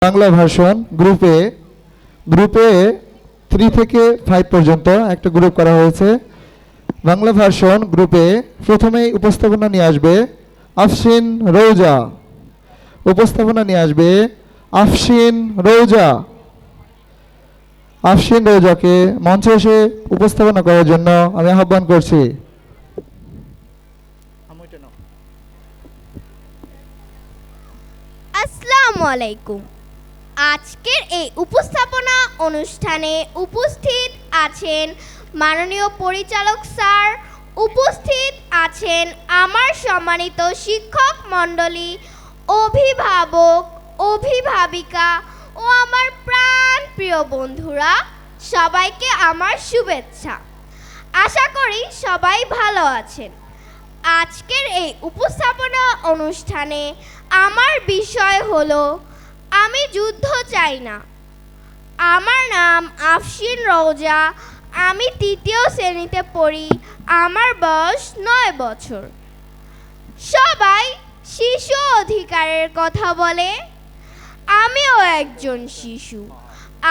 Bangla version গ্রুপে গ্রুপে 3 থেকে 5 পর্যন্ত একটা গ্রুপ করা হয়েছে। বাংলা ভার্সন গ্রুপে প্রথমেই উপস্থাপনা নিয়ে আসবে আফশিন রৌজা। উপস্থাপনা নিয়ে আসবে আফশিন রৌজা। আফশিন রৌজাকে মঞ্চে এসে উপস্থাপনা করার জন্য আমি আহ্বান করছি। আসসালামু আলাইকুম। আজকের এই উপস্থাপনা অনুষ্ঠানে উপস্থিত আছেন মাননীয় পরিচালক স্যার, উপস্থিত আছেন আমার সম্মানিত শিক্ষক মণ্ডলী, অভিভাবক, অভিভাবিকা ও আমার প্রাণ প্রিয় বন্ধুরা, সবাইকে আমার শুভেচ্ছা। আশা করি সবাই ভালো আছেন। আজকের এই উপস্থাপনা অনুষ্ঠানে আমার বিষয় হলো আমি যুদ্ধ চাই না। আমার নাম আফশিন রৌজা। আমি 3য় শ্রেণীতে পড়ি। আমার বয়স 9 বছর। সবাই শিশু অধিকারের কথা বলে, আমিও একজন শিশু।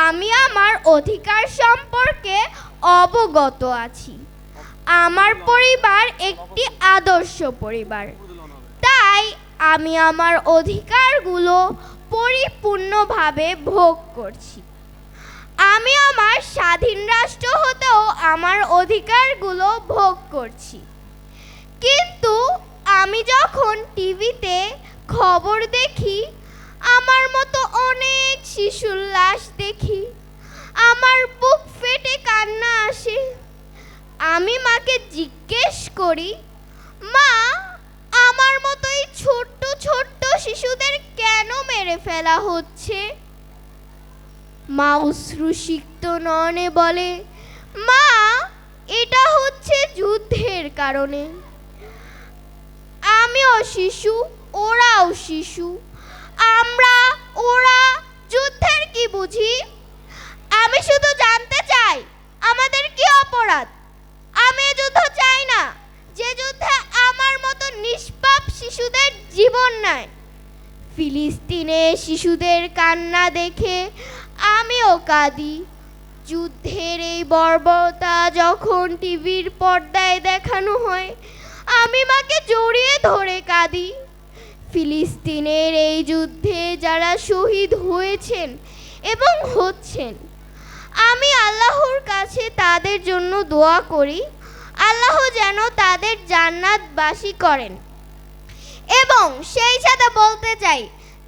আমি আমার অধিকার সম্পর্কে অবগত আছি। আমার পরিবার একটি আদর্শ পরিবার, তাই আমি আমার অধিকারগুলো পরিপূর্ণভাবে ভোগ করছি। আমি আমার স্বাধীন রাষ্ট্র হতেও আমার অধিকারগুলো ভোগ করছি। কিন্তু আমি যখন টিভিতে খবর দেখি, আমার মতো অনেক শিশুর লাশ দেখি, আমার বুক ফেটে কান্না আসে। আমি মাকে জিজ্ঞেস করি, মা, আমার মতোই ছোট্ট ছোট্ট শিশুদের কেন মেরে ফেলা হচ্ছে? মা অশ্রুসিক্ত নয়নে বলে, মা, এটা হচ্ছে যুদ্ধের কারণে। আমিও শিশু, ওরাও শিশু। আমরা ওরা যুদ্ধের কি বুঝি? আমি শুধু জানতে চাই আমাদের কি অপরাধ? আমি যুদ্ধ চাই না যে যুদ্ধে আমার মতো নিষ্পাপ শিশুদের জীবন নেয়। ফিলিস্তিনে শিশুদের কান্না দেখে আমিও কাঁদি। যুদ্ধের এই বর্বরতা যখন টিভির পর্দায় দেখানো হয়, আমি মাকে জড়িয়ে ধরে কাঁদি। ফিলিস্তিনের এই যুদ্ধে যারা শহীদ হয়েছেন এবং হচ্ছেন, আমি আল্লাহর কাছে তাদের জন্য দোয়া করি, আল্লাহ যেন তাদের জান্নাতবাসী করেন। এবং সেই সাথে বলতে চাই,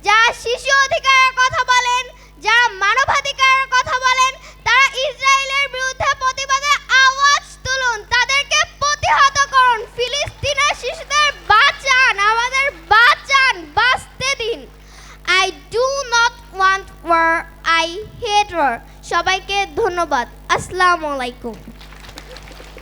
যারা শিশু অধিকারের কথা বলেন, যারা মানবাধিকারের কথা বলেন, তারা ইসরায়েলের বিরুদ্ধে প্রতিবাদে আওয়াজ তুলুন, তাদেরকে প্রতিহত করুন। ফিলিস্তিনের শিশুদের বাঁচান, আমাদের বাঁচান, বাঁচতে দিন। I do not want war, I hate war. সবাইকে ধন্যবাদ। আসসালামু আলাইকুম।